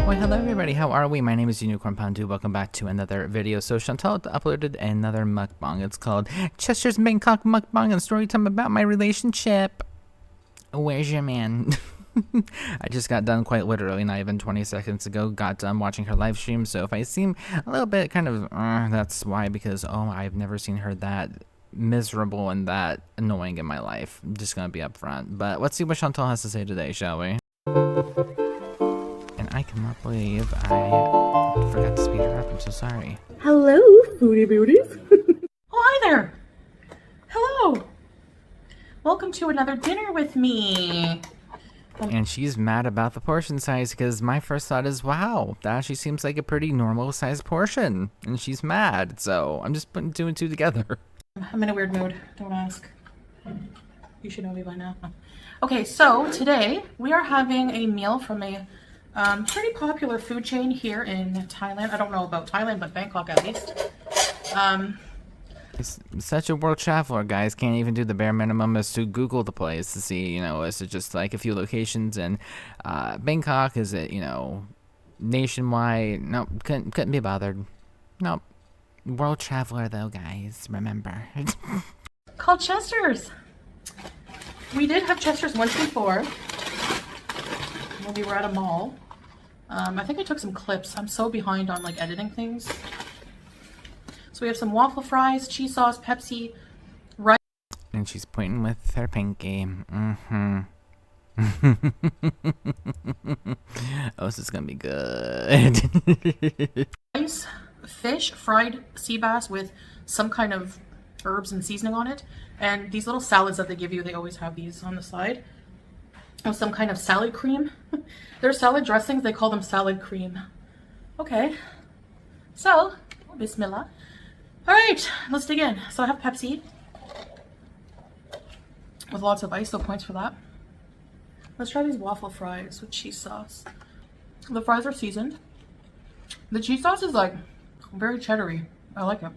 Well, hello everybody, how are we? My name is Unicorn Pandu. Welcome back to another video. So Chantal uploaded another mukbang. It's called Chester's Bangkok Mukbang and Story Time About My Relationship. Where's your man? I just got done quite literally, not even 20 seconds ago, got done watching her live stream. So if I seem a little bit kind of, that's why, because, oh, I've never seen her that miserable and that annoying in my life. I'm just gonna be upfront. But let's see what Chantal has to say today, shall we? And I cannot believe I forgot to speed her up. I'm so sorry. Hello, foodie beauties. Oh, hi there. Hello. Welcome to another dinner with me. And she's mad about the portion size because my first thought is, wow, that actually seems like a pretty normal sized portion. And she's mad. So I'm just putting 2 and 2 together. I'm in a weird mood. Don't ask. You should know me by now. Okay, so today we are having a meal from a pretty popular food chain here in Thailand. I don't know about Thailand, but Bangkok at least. It's such a world traveler, guys. Can't even do the bare minimum as to Google the place to see, you know, is it just like a few locations in Bangkok? Is it, you know, nationwide? Nope, couldn't be bothered. Nope. World traveler though, guys, remember. Called Chester's. We did have Chester's once before when we were at a mall. I think I took some clips. I'm so behind on like editing things. So we have some waffle fries, cheese sauce, Pepsi, rice. And she's pointing with her pinky. Oh, this is gonna be good. Rice, fish, fried sea bass with some kind of herbs and seasoning on it. And these little salads that they give you, they always have these on the side. With some kind of salad cream. They're salad dressings, they call them salad cream. Okay. So, bismillah. Alright, let's dig in. So I have Pepsi with lots of ice, so points for that. Let's try these waffle fries with cheese sauce. The fries are seasoned. The cheese sauce is like very cheddary. I like it.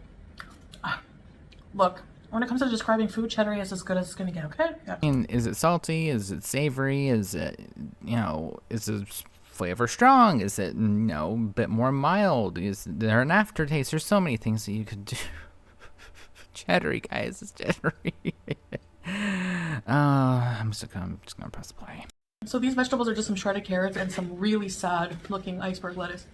Look, when it comes to describing food, cheddar is as good as it's gonna get, okay? Yeah. And is it salty? Is it savory? Is it, you know, is the flavor strong? Is it, you know, a bit more mild? Is there an aftertaste? There's so many things that you could do. Cheddary, guys, it's cheddary. I'm just gonna press play. So these vegetables are just some shredded carrots and some really sad looking iceberg lettuce.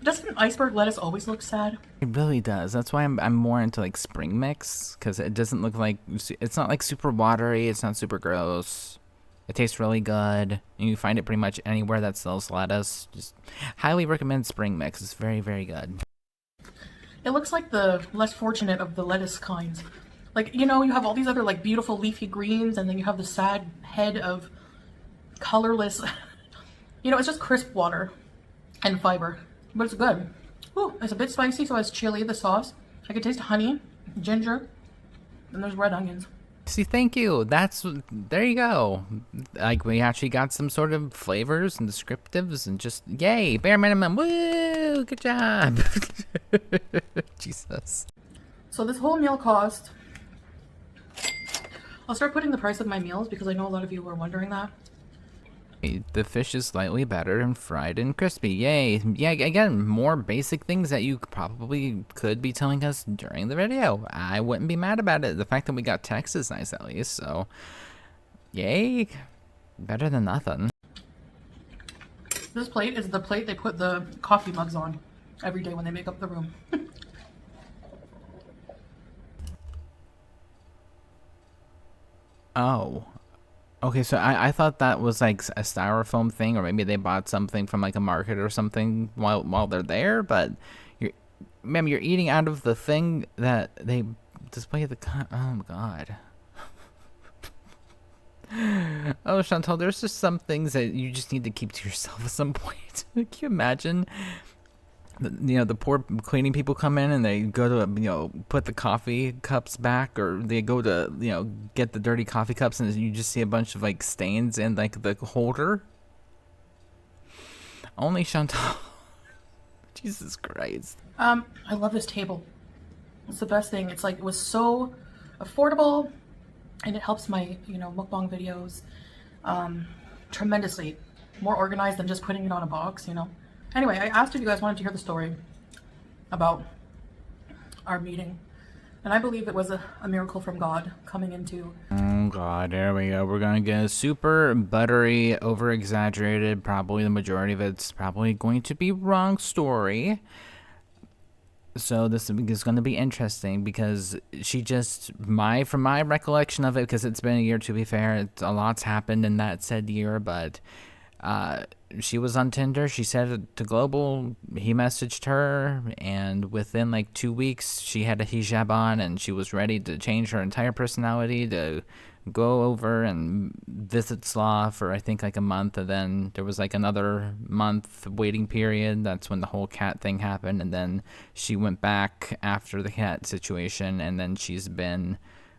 Doesn't iceberg lettuce always look sad? It really does. That's why I'm more into like spring mix, because it doesn't look like, it's not like super watery. It's not super gross. It tastes really good. And you find it pretty much anywhere that sells lettuce. Just highly recommend spring mix. It's very, very good. It looks like the less fortunate of the lettuce kinds. Like, you know, you have all these other like beautiful leafy greens, and then you have the sad head of colorless, you know, it's just crisp water and fiber. But it's good. Ooh, it's a bit spicy, so it's chili, the sauce. I can taste honey, ginger, and there's red onions. See, thank you. There you go. Like, we actually got some sort of flavors and descriptives and just, yay, bare minimum. Woo, good job. Jesus. So this whole meal cost, I'll start putting the price of my meals because I know a lot of you were wondering that. The fish is slightly battered and fried and crispy. Yay. Yeah, again, more basic things that you probably could be telling us during the video. I wouldn't be mad about it. The fact that we got text is nice at least, so yay. Better than nothing. This plate is the plate they put the coffee mugs on every day when they make up the room. Oh. Okay, so I thought that was like a styrofoam thing, or maybe they bought something from like a market or something while they're there. But ma'am, you're eating out of the thing that they display the. Oh my god. Oh, Chantal, there's just some things that you just need to keep to yourself at some point. Can you imagine? You know, the poor cleaning people come in and they go to, you know, put the coffee cups back, or they go to, you know, get the dirty coffee cups, and you just see a bunch of like stains in like the holder. Only Chantal. Jesus Christ. I love this table. It's the best thing. It's like, it was so affordable, and it helps my, you know, mukbang videos tremendously. More organized than just putting it on a box, you know. Anyway, I asked if you guys wanted to hear the story about our meeting. And I believe it was a miracle from God coming into... Oh god, there we go. We're gonna get a super buttery, over-exaggerated, probably the majority of it's probably going to be wrong story. So this is going to be interesting because she just, from my recollection of it, because it's been a year to be fair, a lot's happened in that said year, but she was on Tinder. She said it to Global. He messaged her, and within like 2 weeks, she had a hijab on, and she was ready to change her entire personality to go over and visit Slaw for I think like a month, and then there was like another month waiting period. That's when the whole cat thing happened, and then she went back after the cat situation, and then she's been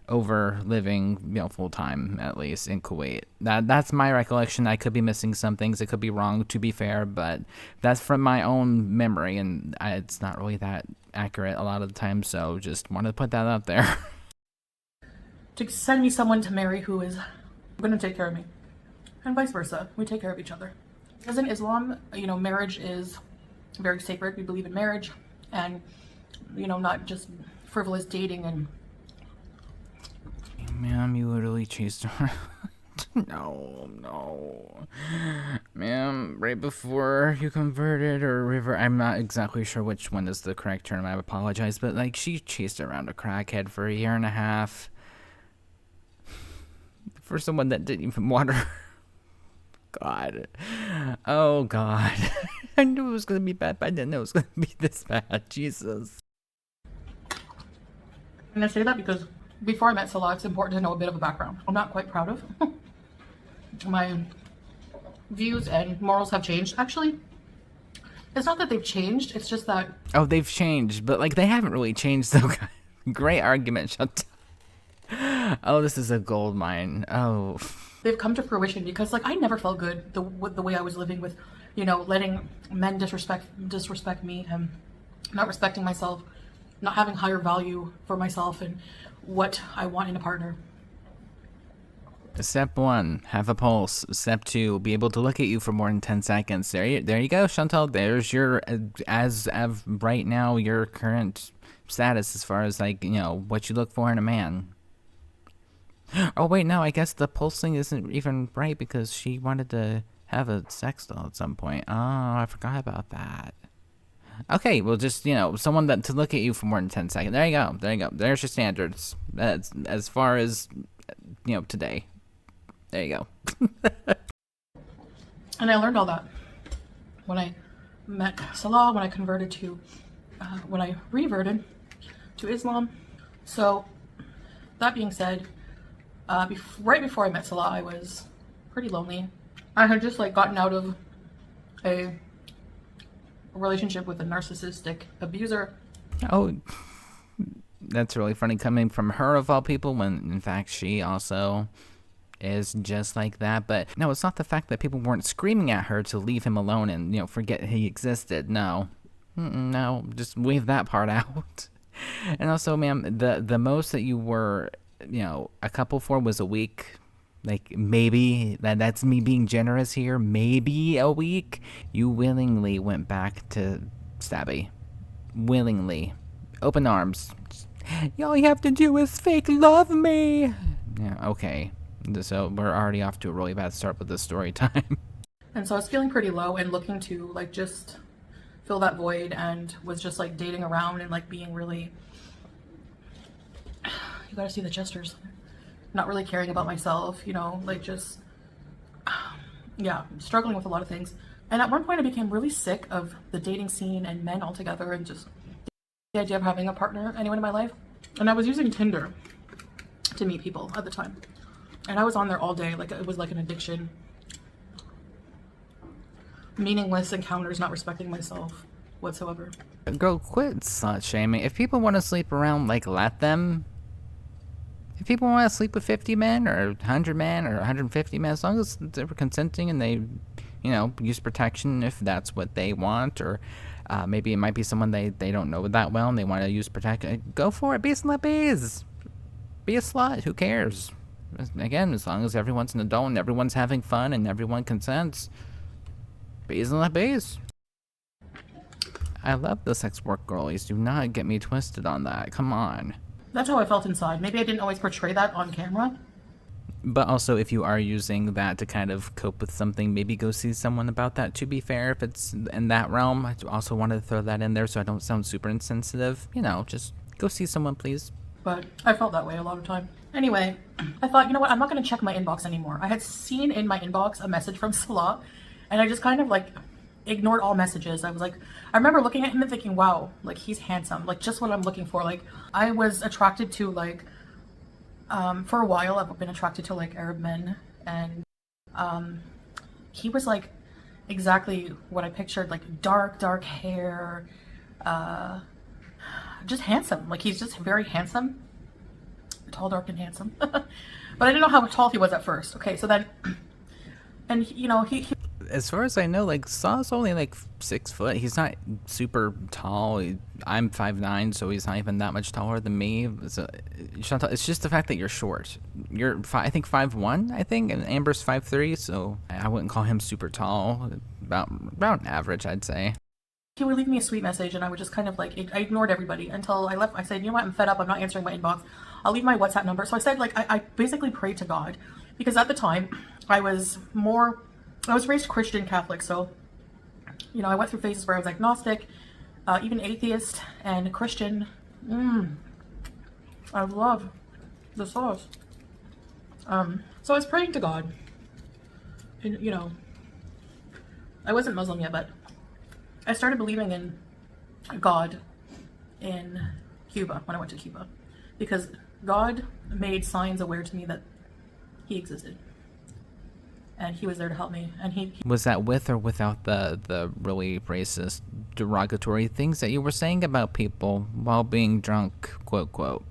over living, full time at least in Kuwait. That's my recollection. I could be missing some things. It could be wrong, to be fair, but that's from my own memory, and it's not really that accurate a lot of the time. So just wanted to put that out there. To send me someone to marry who is going to take care of me, and vice versa. We take care of each other. Because in Islam, marriage is very sacred. We believe in marriage, and not just frivolous dating and... Ma'am, you literally chased her. No. Ma'am, right before you converted or river, I'm not exactly sure which one is the correct term, I apologize, but like she chased around a crackhead for a year and a half. For someone that didn't even want her. God. Oh God. I knew it was gonna be bad, but I didn't know it was gonna be this bad. Jesus. And I say that because before I met Salah, it's important to know a bit of a background. I'm not quite proud of. My views and morals have changed. Actually, it's not that they've changed, it's just that... Oh, they've changed, but like they haven't really changed though. Great argument, shut up. Oh, this is a gold mine. Oh. They've come to fruition because like I never felt good with the way I was living with, letting men disrespect me and not respecting myself, not having higher value for myself and what I want in a partner. Step 1, have a pulse. Step 2, be able to look at you for more than 10 seconds. There you go, Chantal. There's your, as of right now, your current status as far as like, what you look for in a man. Oh wait, no, I guess the pulsing isn't even right because she wanted to have a sex doll at some point. Oh, I forgot about that. Okay, well, just, someone to look at you for more than 10 seconds. There you go. There's your standards. That's as far as, today. There you go. And I learned all that when I met Salah, when I reverted to Islam. So, that being said, right before I met Salah, I was pretty lonely. I had just gotten out of a relationship with a narcissistic abuser. Oh, that's really funny coming from her of all people, when in fact she also is just like that. But no, it's not the fact that people weren't screaming at her to leave him alone and forget he existed. No, just leave that part out. And also, ma'am, the most that you were a couple for was a week. Like, maybe, that's me being generous here, maybe a week. You willingly went back to Stabby. Willingly. Open arms. All you have to do is fake love me. Yeah, okay. So we're already off to a really bad start with this story time. And so I was feeling pretty low and looking to just fill that void, and was just dating around and being really... You gotta see the gestures. Not really caring about myself, just, yeah, struggling with a lot of things. And at one point I became really sick of the dating scene and men altogether, and just the idea of having a partner, anyone in my life. And I was using Tinder to meet people at the time. And I was on there all day, it was like an addiction. Meaningless encounters, not respecting myself whatsoever. Girl, quit slut shaming. If people want to sleep around, let them. If people want to sleep with 50 men or 100 men or 150 men, as long as they're consenting and they, use protection if that's what they want, or maybe it might be someone they don't know that well and they want to use protection, go for it. Be a slut, bees. Be a slut. Who cares? Again, as long as everyone's an adult and everyone's having fun and everyone consents, bees and let bees. I love the sex work girlies. Do not get me twisted on that. Come on. That's how I felt inside. Maybe I didn't always portray that on camera. But also, if you are using that to kind of cope with something, maybe go see someone about that, to be fair, if it's in that realm. I also wanted to throw that in there so I don't sound super insensitive. You know, just go see someone, please. But I felt that way a lot of time. Anyway, I thought, you know what, I'm not going to check my inbox anymore. I had seen in my inbox a message from Salah, and I just kind of like ignored all messages. I was like, I remember looking at him and thinking, wow, like he's handsome, like just what I'm looking for. Like I was attracted to like, for a while I've been attracted to like Arab men, and he was like exactly what I pictured, like dark hair, just handsome. Like he's just very handsome, tall, dark, and handsome. But I didn't know how tall he was at first. Okay, so then, and you know, he As far as I know, like, Saw's only like 6 foot. He's not super tall. I'm 5'9", so he's not even that much taller than me. So, Chantal, it's just the fact that you're short. You're, I think, 5'1", I think, and Amber's 5'3", so I wouldn't call him super tall. About average, I'd say. he would leave me a sweet message, and I would just kind of like, I ignored everybody until I left. I said, you know what, I'm fed up. I'm not answering my inbox. I'll leave my WhatsApp number. So I said, like, I basically prayed to God, because at the time I was raised Christian Catholic. So, you know, I went through phases where I was agnostic, even atheist and Christian. I love the sauce. So I was praying to God, and you know, I wasn't Muslim yet, but I started believing in God in Cuba, when I went to Cuba, because God made signs aware to me that he existed, and he was there to help me. And he Was that with or without the really racist, derogatory things that you were saying about people while being drunk, quote, quote?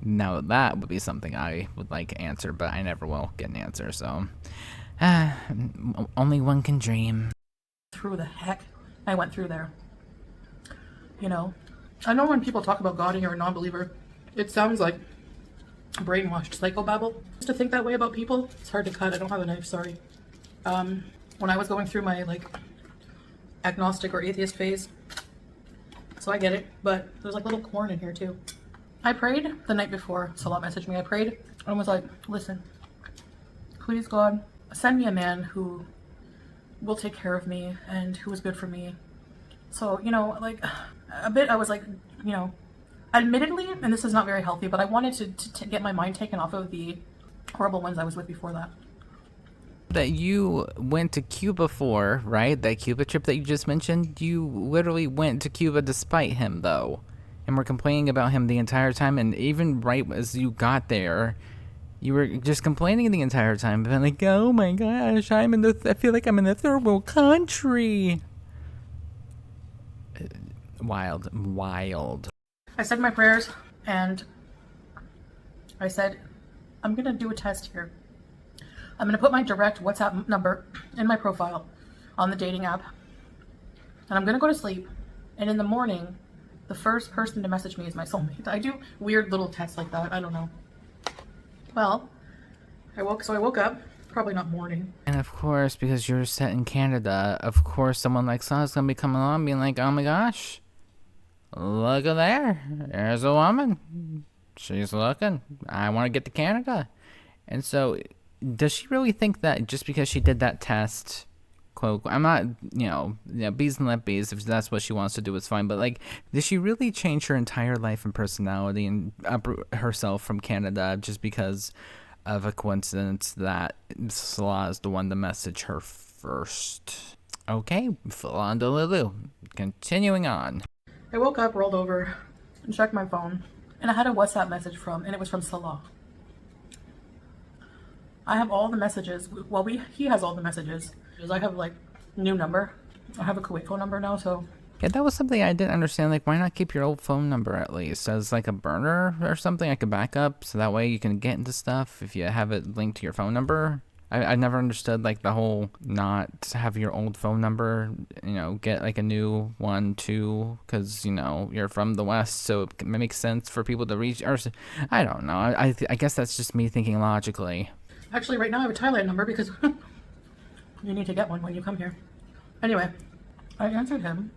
Now that would be something I would like to answer, but I never will get an answer, so only one can dream. through the heck I went through there. You know, I know when people talk about God and you're a non-believer, it sounds like brainwashed psychobabble. Just to think that way about people, it's hard to cut. I don't have a knife, sorry. When I was going through my like agnostic or atheist phase, so I get it, but there's like little corn in here too. I prayed the night before Salah messaged me. I prayed and was like, listen, please God, send me a man who will take care of me and who is good for me. So, you know, like a bit, I was like, you know, admittedly, and this is not very healthy, but I wanted to get my mind taken off of the horrible ones I was with before that. That you went to Cuba for, right? That Cuba trip that you just mentioned, you literally went to Cuba despite him, though. And were complaining about him the entire time, and even right as you got there, you were just complaining the entire time, being like, oh my gosh, I feel like I'm in a third world country. Wild. I said my prayers, and I said, I'm gonna do a test here. I'm gonna put my direct WhatsApp number in my profile on the dating app, and I'm gonna go to sleep, and in the morning, the first person to message me is my soulmate. I do weird little tests like that. I don't know. Well, I woke up, probably not morning. And of course, because you're set in Canada, of course someone like Sa's gonna be coming along being like, oh my gosh, look at there. There's a woman. She's looking. I want to get to Canada. And so, does she really think that just because she did that test, quote, I'm not, bees and let bees, if that's what she wants to do, it's fine. But, like, did she really change her entire life and personality and uproot herself from Canada just because of a coincidence that Salah is the one to message her first? Okay, full on to Lulu. Continuing on. I woke up, rolled over, and checked my phone, and I had a WhatsApp message and it was from Salah. I have all the messages. Well, he has all the messages. I have like new number. I have a Kuwait phone number now, so. Yeah, that was something I didn't understand. Like, why not keep your old phone number at least as like a burner or something I could back up so that way you can get into stuff if you have it linked to your phone number? I never understood like the whole not have your old phone number, get like a new one too, because you're from the West, so it makes sense for people to reach. Or I don't know. I guess that's just me thinking logically. Actually, right now I have a Thailand number because you need to get one when you come here. Anyway, I answered him.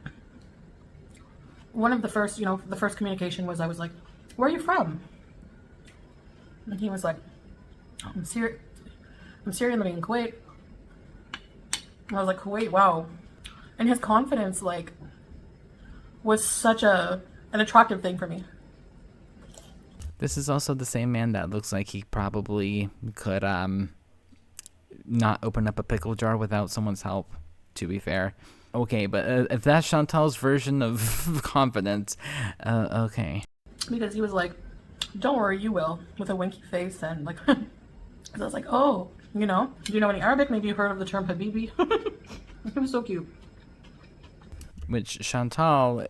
One of the first, the first communication was I was like, "Where are you from?" And he was like, I'm Syrian living in Kuwait. And I was like, Kuwait, wow. And his confidence, like, was such an attractive thing for me. This is also the same man that looks like he probably could not open up a pickle jar without someone's help, to be fair. Okay, but if that's Chantal's version of confidence, okay. Because he was like, "Don't worry, you will," with a winky face, and like, so I was like, "Oh, do you know any Arabic? Maybe you heard of the term habibi?" It was so cute. Which Chantal,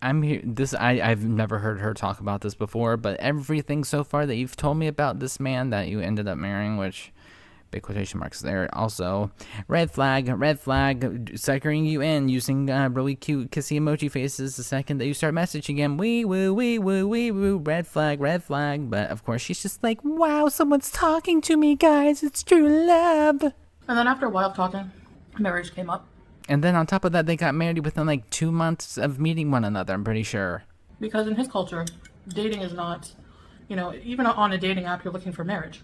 I'm here. I've never heard her talk about this before, but everything so far that you've told me about this man that you ended up marrying, which big quotation marks there. Also, red flag, suckering you in using really cute kissy emoji faces the second that you start messaging him. Wee woo, wee woo, wee woo, red flag. But of course, she's just like, wow, someone's talking to me, guys. It's true love. And then after a while of talking, marriage came up. And then on top of that, they got married within like 2 months of meeting one another, I'm pretty sure. Because in his culture, dating is not, even on a dating app, you're looking for marriage.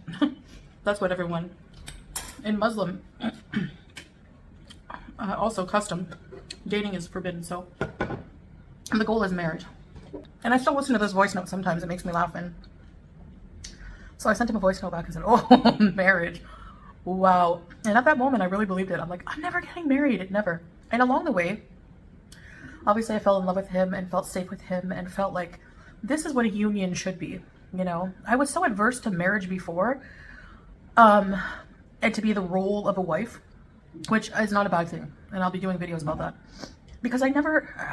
That's what everyone... In Muslim, also custom, dating is forbidden, so the goal is marriage. And I still listen to this voice note sometimes, it makes me laugh. And so I sent him a voice note back and said, "Oh, marriage, wow." And at that moment, I really believed it. I'm like, I'm never getting married, never. And along the way, obviously I fell in love with him and felt safe with him and felt like this is what a union should be, I was so adverse to marriage before, and to be the role of a wife, which is not a bad thing, and I'll be doing videos about that, because I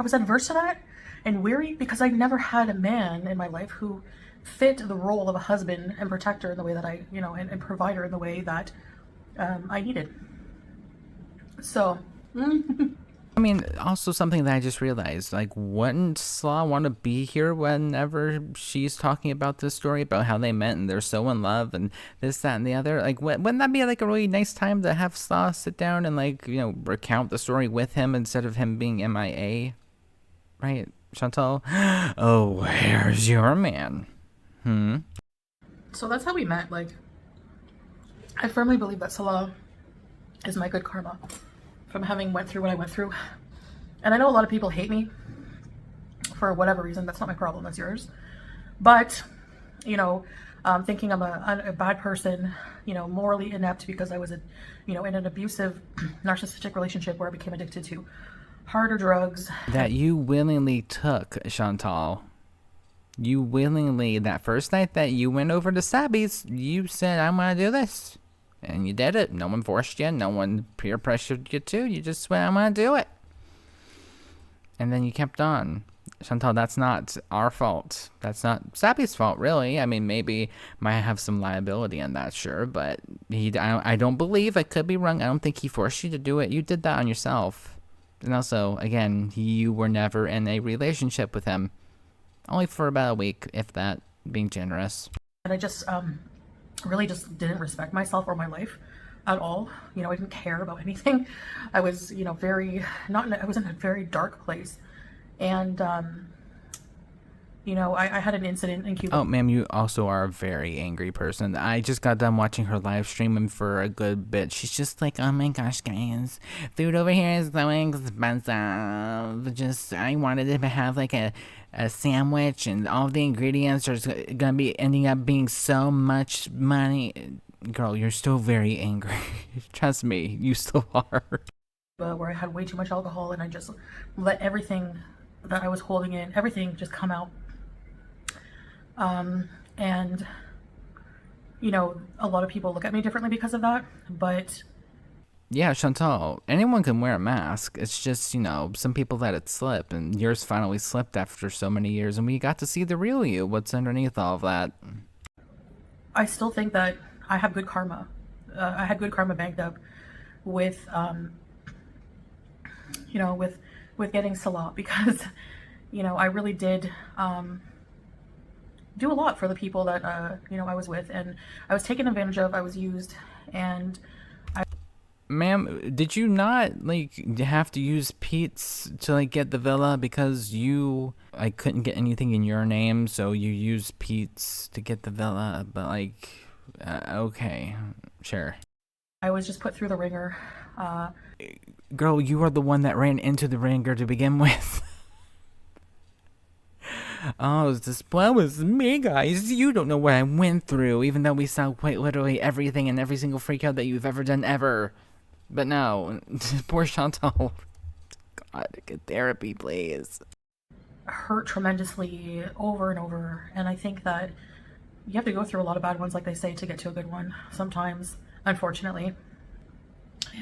was adverse to that and weary because I never had a man in my life who fit the role of a husband and protector in the way that I, and provider in the way that I needed. So I mean, also something that I just realized, like, wouldn't Slaw want to be here whenever she's talking about this story about how they met and they're so in love and this, that, and the other? Like, wouldn't that be like a really nice time to have Slaw sit down and like, recount the story with him instead of him being MIA? Right, Chantal? Oh, where's your man? So that's how we met. Like, I firmly believe that Salah is my good karma from having went through what I went through. And I know a lot of people hate me for whatever reason. That's not my problem, that's yours. But, thinking I'm a bad person, morally inept because I was, in an abusive narcissistic relationship where I became addicted to harder drugs. That you willingly took, Chantal. You willingly, that first night that you went over to Sabby's, you said, I'm going to do this. And you did it. No one forced you. No one peer pressured you to. You just went, I'm going to do it. And then you kept on. Chantal, that's not our fault. That's not Sabby's fault, really. I mean, maybe might have some liability in that, sure. But I don't believe, I could be wrong, I don't think he forced you to do it. You did that on yourself. And also, again, you were never in a relationship with him. Only for about a week, if that, being generous. And I just really just didn't respect myself or my life at all. I didn't care about anything. I was, I was in a very dark place. And, I had an incident in Cuba. Oh, ma'am, you also are a very angry person. I just got done watching her live streaming for a good bit. She's just like, oh my gosh, guys, food over here is so expensive. I wanted to have like a sandwich and all the ingredients are gonna be ending up being so much money. Girl, you're still very angry. Trust me, you still are. Where I had way too much alcohol and I just let everything that I was holding in, everything just come out. And, a lot of people look at me differently because of that, but... Yeah, Chantal, anyone can wear a mask. It's just, some people let it slip, and yours finally slipped after so many years, and we got to see the real you. What's underneath all of that? I still think that I have good karma. I had good karma banked up with, with getting Salah, because, I really did, do a lot for the people that, I was with, and I was taken advantage of, I was used, and Ma'am, did you not like have to use Pete's to like get the villa because you I couldn't get anything in your name, so you used Pete's to get the villa? But like, okay, sure. I was just put through the ringer. Girl, you are the one that ran into the ringer to begin with. Oh, well, it was me, guys. You don't know what I went through, even though we saw quite literally everything and every single freak out that you've ever done ever. But no, poor Chantal. God, get therapy, please. Hurt tremendously over and over, and I think that you have to go through a lot of bad ones, like they say, to get to a good one sometimes, unfortunately.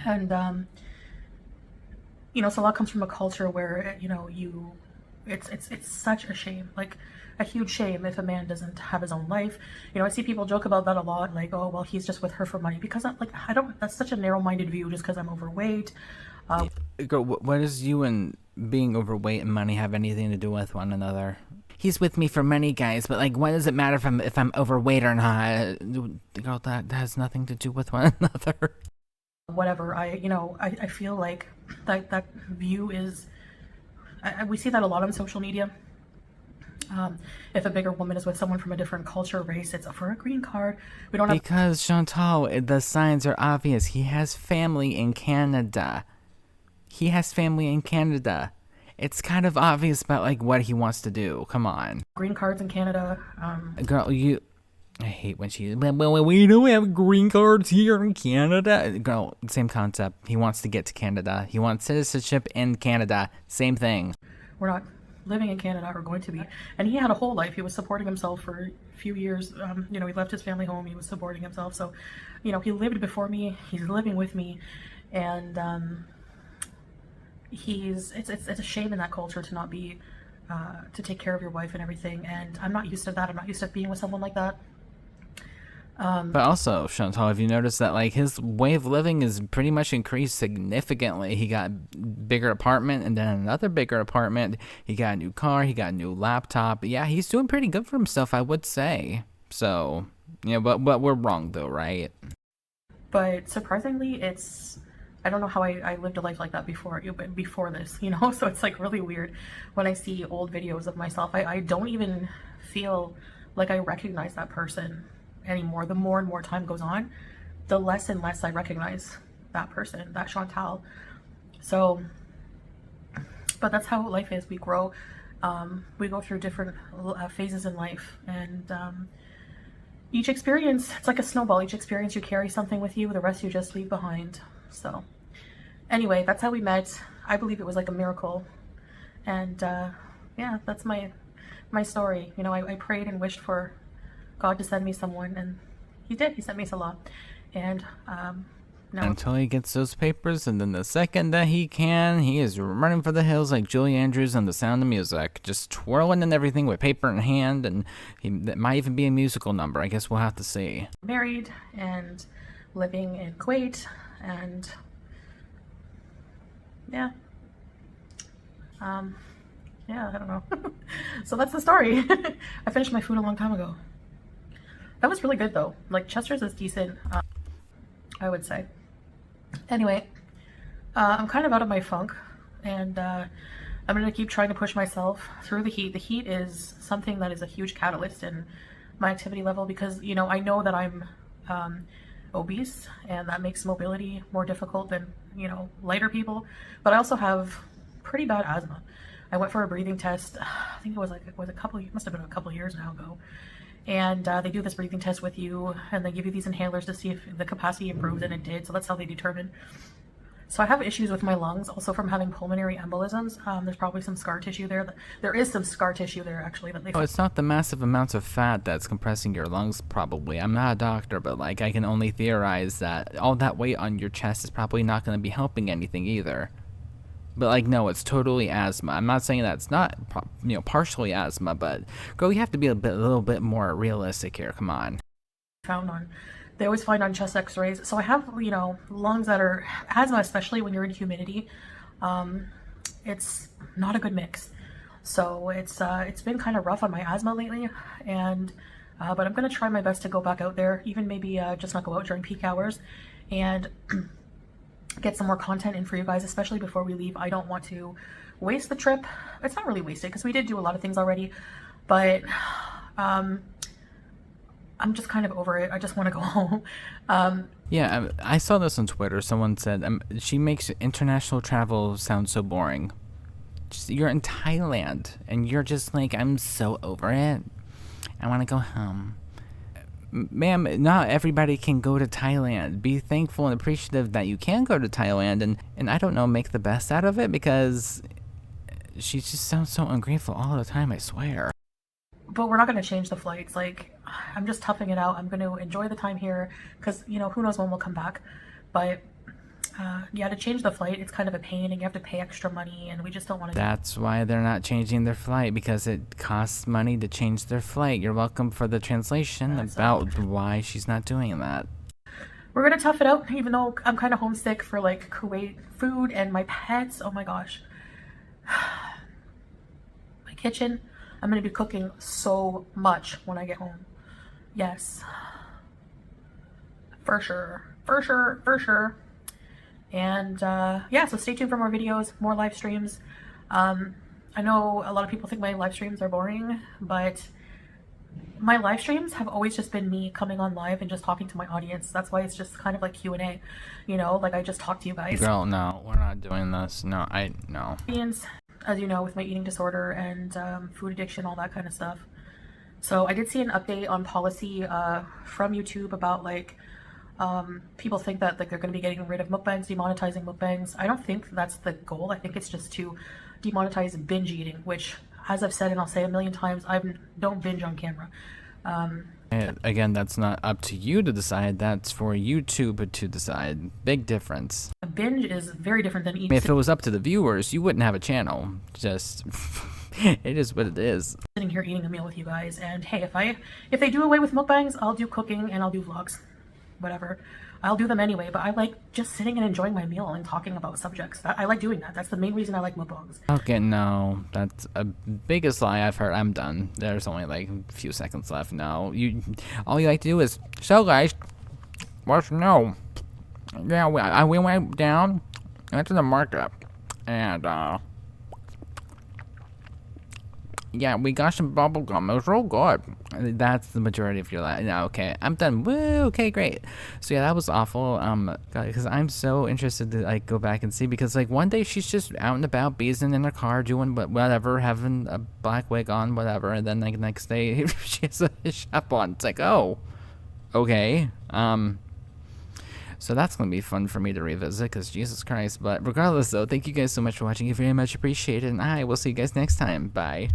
And so a lot comes from a culture where it's such a shame, like a huge shame if a man doesn't have his own life. I see people joke about that a lot, like, oh well, he's just with her for money, because I don't, that's such a narrow-minded view, just because I'm overweight. Girl, what does you and being overweight and money have anything to do with one another? He's with me for money, guys, but like, what does it matter if I'm overweight or not? Girl, that has nothing to do with one another. Whatever. I feel like that view is, we see that a lot on social media. If a bigger woman is with someone from a different culture, race, it's for a green card. We don't have, because Chantal, the signs are obvious. He has family in Canada. It's kind of obvious about like what he wants to do. Come on. green cards in Canada. Girl, I hate when well, we don't have green cards here in Canada. Girl, same concept. He wants to get to Canada. He wants citizenship in Canada. Same thing. We're not living in Canada, or going to be. And he had a whole life. He was supporting himself for a few years. He left his family home. He was supporting himself. So, he lived before me. He's living with me. And it's a shame in that culture to not be, to take care of your wife and everything. And I'm not used to that. I'm not used to being with someone like that. But also, Chantal, have you noticed that like his way of living is pretty much increased significantly? He got a bigger apartment and then another bigger apartment. He got a new car. He got a new laptop. Yeah, he's doing pretty good for himself, I would say. So, but we're wrong though, right? But surprisingly, I don't know how I lived a life like that before this, so it's like really weird when I see old videos of myself. I don't even feel like I recognize that person anymore. The more and more time goes on, the less and less I recognize that person, that Chantal. So, but that's how life is. We grow, we go through different phases in life, and each experience, it's like a snowball. Each experience, you carry something with you, the rest you just leave behind. So anyway, that's how we met. I believe it was like a miracle. And yeah, that's my story. I prayed and wished for God to send me someone, and he did. He sent me Salah. And no. Until he gets those papers, and then the second that he can, he is running for the hills like Julie Andrews on The Sound of Music, just twirling and everything with paper in hand, and that might even be a musical number. I guess we'll have to see. Married and living in Kuwait, and yeah. Yeah, I don't know. So that's the story. I finished my food a long time ago. That was really good though. Like, Chester's is decent, I would say. Anyway, I'm kind of out of my funk, and I'm gonna keep trying to push myself through the heat. The heat is something that is a huge catalyst in my activity level, because I know that I'm obese, and that makes mobility more difficult than lighter people. But I also have pretty bad asthma. I went for a breathing test. I think it must have been a couple years now ago. And they do this breathing test with you, and they give you these inhalers to see if the capacity improves, and it did. So that's how they determine. So I have issues with my lungs, also from having pulmonary embolisms. There's probably some scar tissue there. There is some scar tissue there, actually. That they it's not the massive amounts of fat that's compressing your lungs, probably. I'm not a doctor, but like I can only theorize that all that weight on your chest is probably not going to be helping anything either. But like, no, it's totally asthma. I'm not saying that it's not, partially asthma, but girl, you have to be a little bit more realistic here. Come on. They always find on chest x-rays. So I have, lungs that are asthma, especially when you're in humidity. It's not a good mix. So it's been kind of rough on my asthma lately, and but I'm gonna try my best to go back out there, even maybe just not go out during peak hours, and get some more content in for you guys, especially before we leave. I don't want to waste the trip. It's not really wasted because we did do a lot of things already, but I'm just kind of over it. I just want to go home. Yeah, I saw this on Twitter. Someone said she makes international travel sound so boring. Just, you're in Thailand, and you're just like, I'm so over it. I want to go home. Ma'am, not everybody can go to Thailand. Be thankful and appreciative that you can go to Thailand, and I don't know, make the best out of it, because she just sounds so ungrateful all the time, I swear. But we're not going to change the flights. Like, I'm just toughing it out. I'm going to enjoy the time here because, you know, who knows when we'll come back. But yeah, to change the flight, it's kind of a pain, and you have to pay extra money, and we just don't want to. That's why they're not changing their flight, because it costs money to change their flight. You're welcome for the translation about why she's not doing that. We're going to tough it out, even though I'm kind of homesick for, like, Kuwait food and my pets. Oh my gosh. My kitchen. I'm going to be cooking so much when I get home. Yes. For sure. For sure. For sure. And yeah, so stay tuned for more videos, more live streams. I know a lot of people think my live streams are boring, but my live streams have always just been me coming on live and just talking to my audience. That's why it's just kind of like Q&A, you know, like I just talk to you guys. Girl, no, we're not doing this. No. As you know, with my eating disorder and food addiction, all that kind of stuff. So I did see an update on policy from YouTube about, like, people think that, like, they're going to be getting rid of mukbangs, demonetizing mukbangs. I don't think that's the goal. I think it's just to demonetize binge eating, which, as I've said and I'll say a million times, I don't binge on camera. And again, that's not up to you to decide. That's for YouTube to decide. Big difference. A binge is very different than eating. I mean, if it was up to the viewers, you wouldn't have a channel. Just, it is what it is. Sitting here eating a meal with you guys, and hey, if they do away with mukbangs, I'll do cooking and I'll do vlogs. Whatever, I'll do them anyway, but I like just sitting and enjoying my meal and talking about subjects. I like doing that. That's the main reason I like mukbangs. Okay, no, that's a biggest lie I've heard. I'm done. There's only like a few seconds left. No, all you like to do is, so guys, no, yeah, we went down into the market, and yeah, we got some bubble gum. It was real good. That's the majority of your life. No, okay, I'm done. Woo, okay, great. So yeah, that was awful. Because I'm so interested to, like, go back and see, because, like, one day she's just out and about, beezing in her car, doing whatever, having a black wig on, whatever, and then, like, next day she has a shop on. It's like, oh, okay. So that's going to be fun for me to revisit, because Jesus Christ. But regardless, though, thank you guys so much for watching. You very much appreciate it, and I will see you guys next time. Bye.